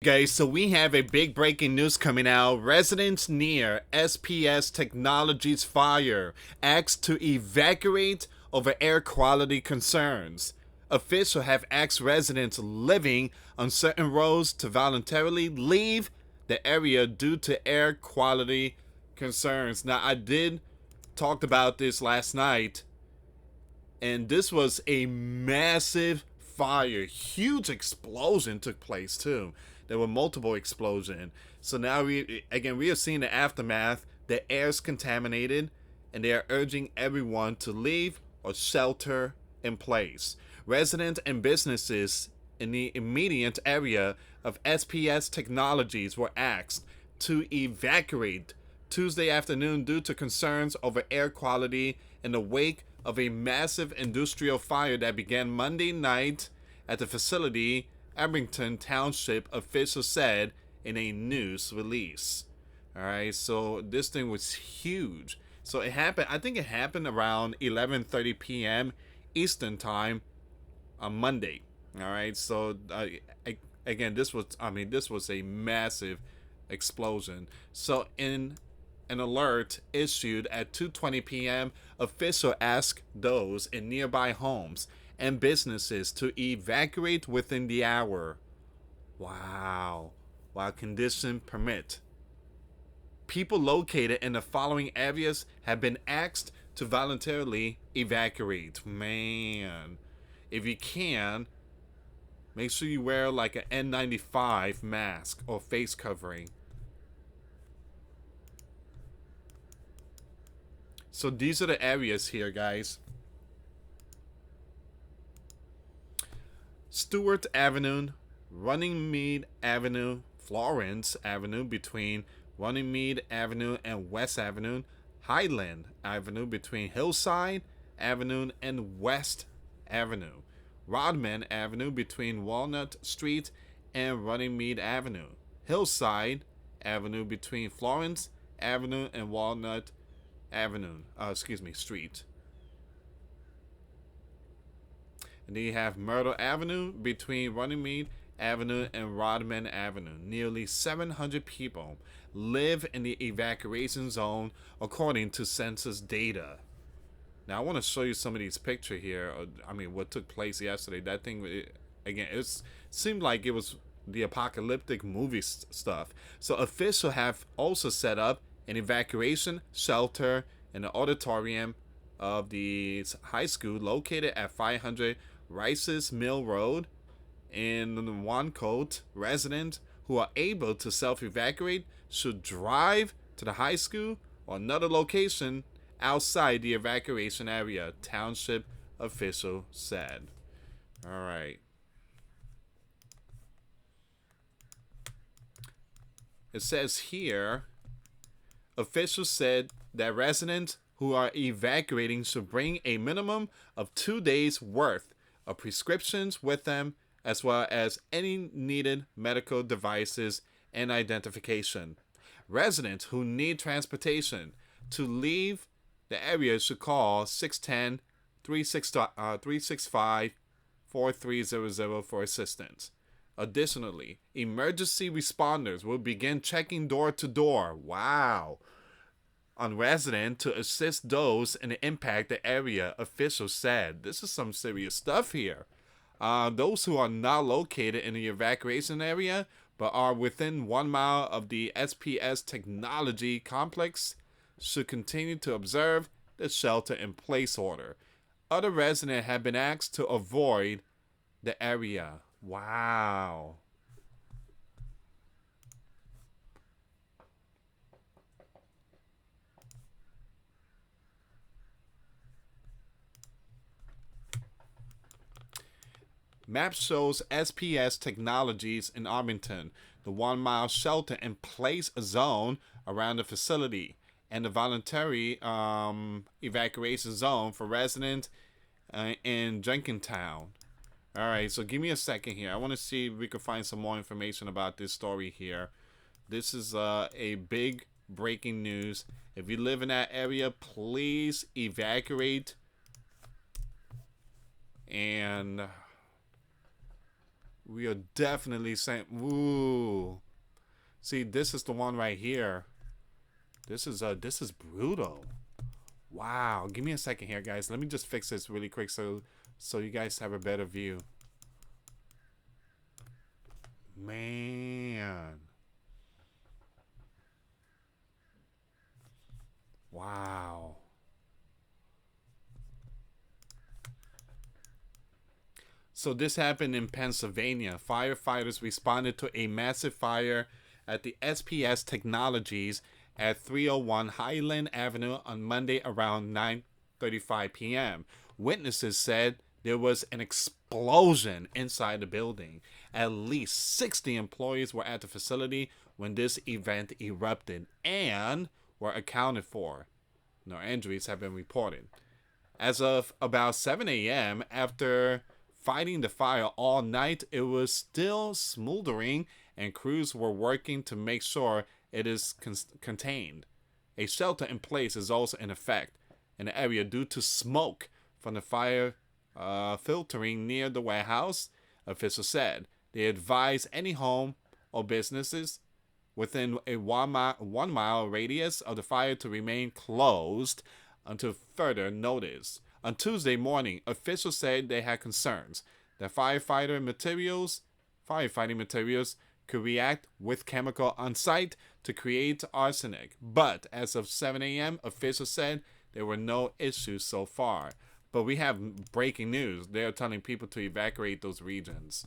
Guys, so we have a big breaking news coming out. Residents near SPS Technologies fire asked to evacuate over air quality concerns. Officials have asked residents living on certain roads to voluntarily leave the area due to air quality concerns. Now, I did talked about this last night, and this was a massive fire. Huge explosion took place too. There were multiple explosions. So now we are seeing the aftermath. The air's contaminated, and they are urging everyone to leave or shelter in place. Residents and businesses in the immediate area of SPS Technologies were asked to evacuate Tuesday afternoon due to concerns over air quality in the wake of a massive industrial fire that began Monday night at the facility, Abington Township, officials said in a news release. All right, so this thing was huge. So it happened. I think it happened around 11:30 p.m. Eastern time on Monday. All right, so again, this was a massive explosion. So in an alert issued at 2:20 p.m., officials asked those in nearby homes and businesses to evacuate within the hour. Wow. While conditions permit. People located in the following areas have been asked to voluntarily evacuate. Man, if you can, make sure you wear like an N95 mask or face covering. So these are the areas here, guys. Stewart Avenue, Runnymede Avenue, Florence Avenue between Runnymede Avenue and West Avenue, Highland Avenue between Hillside Avenue and West Avenue, Rodman Avenue between Walnut Street and Runnymede Avenue, Hillside Avenue between Florence Avenue and Walnut Street. And then you have Myrtle Avenue between Runnymede Avenue and Rodman Avenue. Nearly 700 people live in the evacuation zone according to census data. Now I want to show you some of these pictures here. What took place yesterday. That thing, it seemed like it was the apocalyptic movie stuff. So officials have also set up an evacuation shelter in the auditorium of the high school located at 500 Rice's Mill Road in Wancote. Residents who are able to self-evacuate should drive to the high school or another location outside the evacuation area, township official said. All right. It says here, officials said that residents who are evacuating should bring a minimum of 2 days worth of prescriptions with them, as well as any needed medical devices and identification. Residents who need transportation to leave the area should call 610 365 4300 for assistance. Additionally, emergency responders will begin checking door to door. Wow. On residents to assist those in the impacted area, officials said. This is some serious stuff here. Those who are not located in the evacuation area but are within 1 mile of the SPS Technology Complex should continue to observe the shelter-in-place order. Other residents have been asked to avoid the area. Wow. Map shows SPS Technologies in Arlington, the 1 mile shelter in place zone around the facility, and the voluntary evacuation zone for residents in Jenkintown. All right, so give me a second here. I want to see if we can find some more information about this story here. This is a big breaking news. If you live in that area, please evacuate. And We are definitely saying, ooh. See, this is the one right here. This is brutal. Wow. Give me a second here, guys. Let me just fix this really quick so you guys have a better view. Man. Wow. So this happened in Pennsylvania. Firefighters responded to a massive fire at the SPS Technologies at 301 Highland Avenue on Monday around 9:35 p.m. Witnesses said there was an explosion inside the building. At least 60 employees were at the facility when this event erupted and were accounted for. No injuries have been reported. As of about 7 a.m., after fighting the fire all night, it was still smoldering, and crews were working to make sure it is contained. A shelter in place is also in effect in the area due to smoke from the fire filtering near the warehouse, officials said. They advise any home or businesses within a 1 mile radius of the fire to remain closed until further notice. On Tuesday morning, officials said they had concerns that firefighting materials could react with chemical on site to create arsenic. But as of 7 a.m., officials said there were no issues so far. But we have breaking news. They are telling people to evacuate those regions.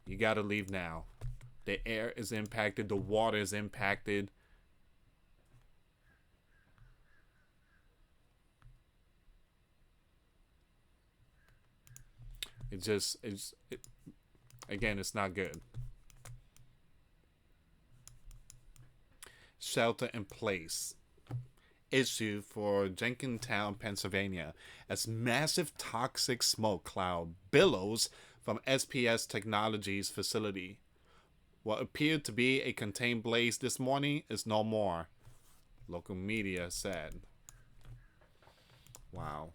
You got to leave now. The air is impacted. The water is impacted. Again, it's not good. Shelter in place issue for Jenkintown, Pennsylvania, as massive toxic smoke cloud billows from SPS Technologies facility. What appeared to be a contained blaze this morning is no more, local media said. Wow.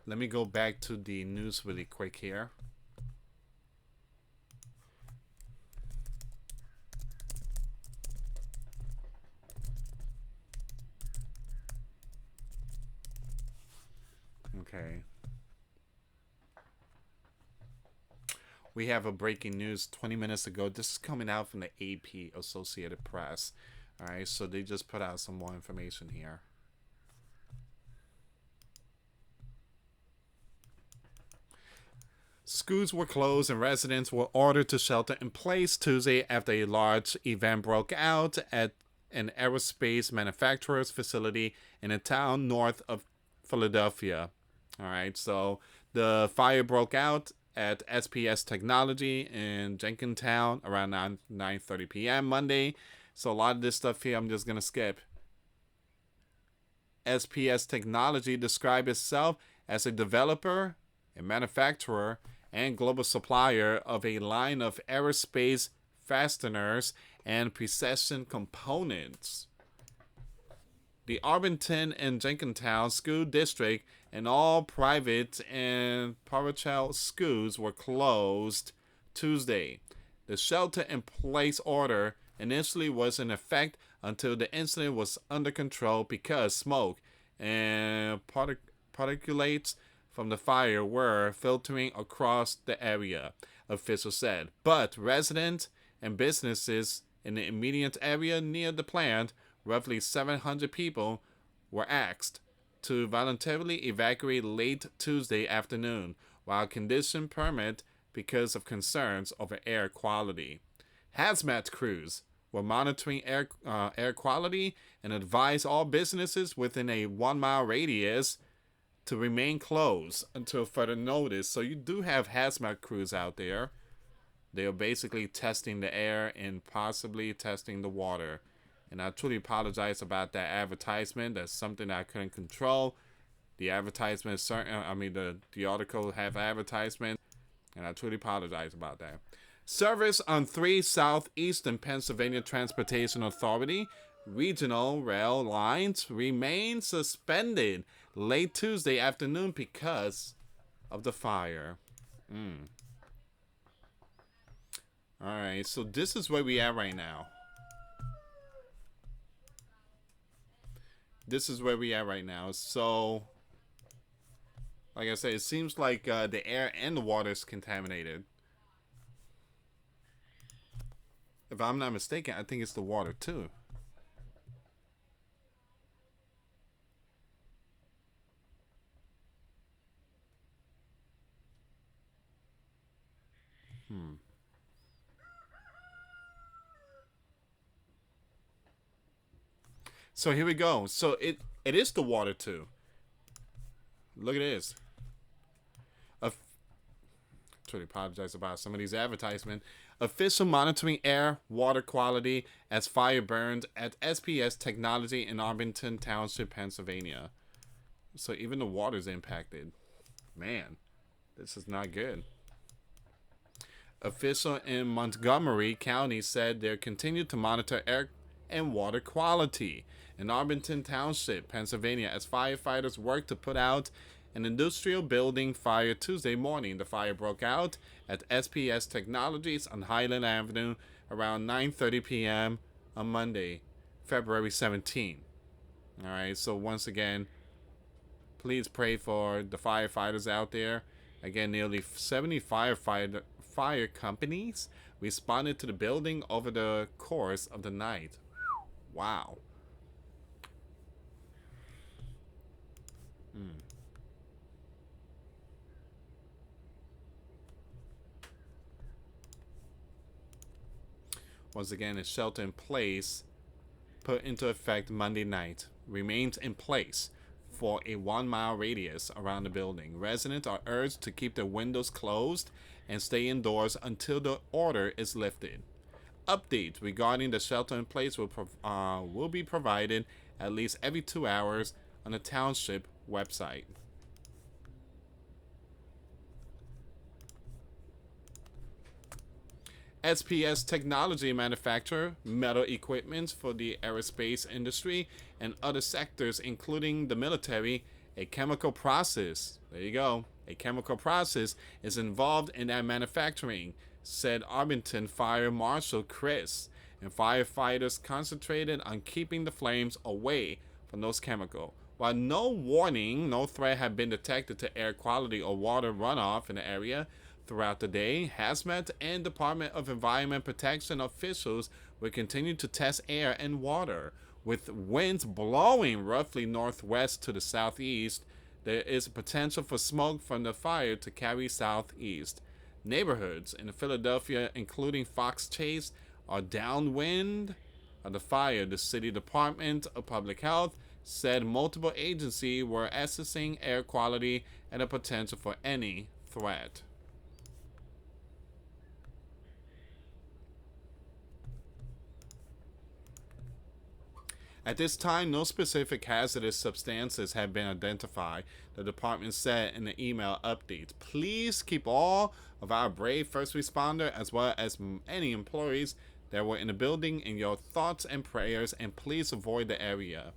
Let me go back to the news really quick here. Okay. We have a breaking news 20 minutes ago. This is coming out from the AP, Associated Press. All right, so they just put out some more information here. Schools were closed and residents were ordered to shelter in place Tuesday after a large event broke out at an aerospace manufacturer's facility in a town north of Philadelphia. All right, so the fire broke out at SPS Technology in Jenkintown around 9:30 p.m. Monday. So a lot of this stuff here I'm just going to skip. SPS Technology described itself as a developer, a manufacturer, and global supplier of a line of aerospace fasteners and precision components. The Arlington and Jenkintown School District and all private and parochial schools were closed Tuesday. The shelter-in-place order initially was in effect until the incident was under control because smoke and particulates from the fire were filtering across the area, officials said. But residents and businesses in the immediate area near the plant, roughly 700 people, were asked to voluntarily evacuate late Tuesday afternoon while conditions permit because of concerns over air quality. HazMat crews were monitoring air quality and advised all businesses within a 1 mile radius to remain closed until further notice. So you do have HazMat crews out there. They are basically testing the air and possibly testing the water. And I truly apologize about that advertisement. That's something that I couldn't control. The advertisement is certain. The article have advertisement, and I truly apologize about that. Service on 3 Southeastern Pennsylvania Transportation Authority regional rail lines remain suspended late Tuesday afternoon because of the fire. Alright, so this is where we are right now. This is where we are right now. So, like I said, it seems like the air and the water is contaminated. If I'm not mistaken, I think it's the water too. So here we go. So it is the water too. Look at this. I truly apologize about some of these advertisements. Official monitoring air water quality as fire burned at SPS Technology in Arlington Township, Pennsylvania. So even the water's impacted. Man, this is not good. Official in Montgomery County said they continue to monitor air and water quality in Arlington Township, Pennsylvania, as firefighters work to put out an industrial building fire Tuesday morning. The fire broke out at SPS Technologies on Highland Avenue around 9:30 p.m. on Monday, February 17. All right, so once again, please pray for the firefighters out there. Again, nearly 70 fire companies responded to the building over the course of the night. Wow. Once again, a shelter in place put into effect Monday night remains in place for a 1-mile radius around the building. Residents are urged to keep their windows closed and stay indoors until the order is lifted. Updates regarding the shelter in place will be provided at least every 2 hours on the township website. SPS Technology manufacture metal equipment for the aerospace industry and other sectors, including the military. A chemical process, there you go, a chemical process is involved in that manufacturing, said Arlington Fire Marshal Chris, and firefighters concentrated on keeping the flames away from those chemicals. While no threat had been detected to air quality or water runoff in the area, throughout the day, HazMat and Department of Environment Protection officials will continue to test air and water. With winds blowing roughly northwest to the southeast, there is potential for smoke from the fire to carry southeast. Neighborhoods in Philadelphia, including Fox Chase, are downwind of the fire. The City Department of Public Health said multiple agencies were assessing air quality and the potential for any threat. At this time, no specific hazardous substances have been identified, the department said in the email updates. Please keep all of our brave first responder as well as any employees that were in the building in your thoughts and prayers, and please avoid the area.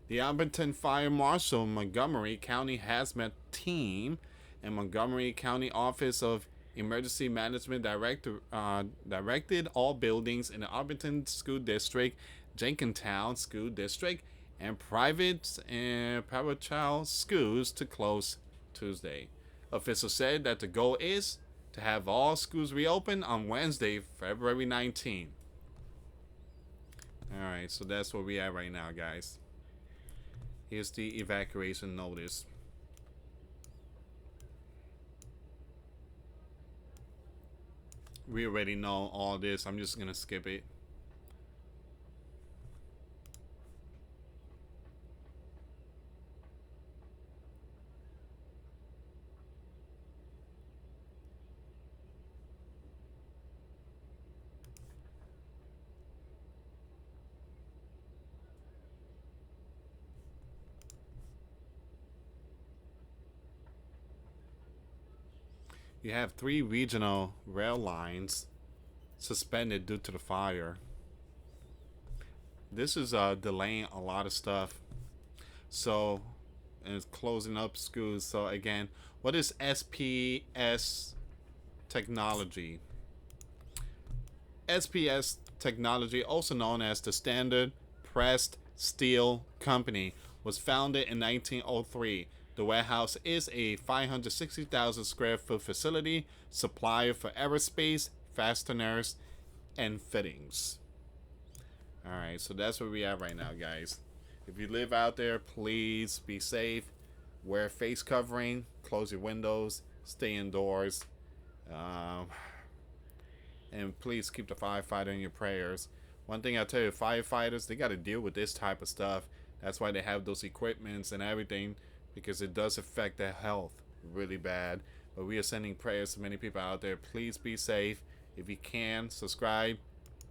The Arlington Fire Marshal, Montgomery County HazMat team, and Montgomery County Office of Emergency Management directed all buildings in the Arlington School District, Jenkintown School District, and private and parochial schools to close Tuesday. Officials said that the goal is to have all schools reopen on Wednesday, February 19th. Alright, so that's where we are right now, guys. Here's the evacuation notice. We already know all this. I'm just gonna skip it. You have 3 regional rail lines suspended due to the fire. This is delaying a lot of stuff. So, and it's closing up schools. So again, what is SPS technology? SPS technology, also known as the Standard Pressed Steel Company, was founded in 1903. The warehouse is a 560,000 square foot facility, supplier for aerospace, fasteners, and fittings. Alright, so that's where we are right now, guys. If you live out there, please be safe. Wear a face covering, close your windows, stay indoors. And please keep the firefighter in your prayers. One thing I tell you, firefighters, they got to deal with this type of stuff. That's why they have those equipments and everything, because it does affect their health really bad. But we are sending prayers to many people out there. Please be safe. If you can, subscribe,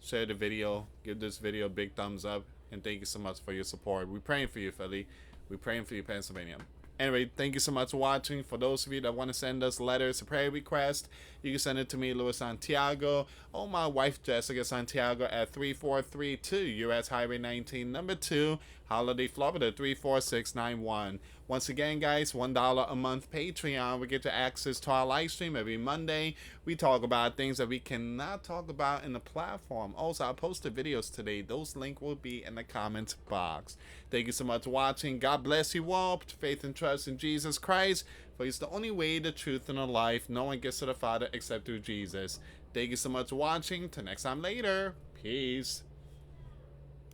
share the video, give this video a big thumbs up, and thank you so much for your support. We're praying for you, Philly. We're praying for you, Pennsylvania. Anyway, thank you so much for watching. For those of you that want to send us letters, a prayer request, you can send it to me, US Santiago, or my wife, Jessica Santiago, at 3432 US Highway 19, number 2, Holiday, Florida, 34691. Once again, guys, $1 a month Patreon. We get to access to our live stream every Monday. We talk about things that we cannot talk about in the platform. Also, I posted videos today. Those links will be in the comments box. Thank you so much for watching. God bless you all. Put faith and trust in Jesus Christ, for He's the only way, the truth, and the life. No one gets to the Father except through Jesus. Thank you so much for watching. Till next time later. Peace.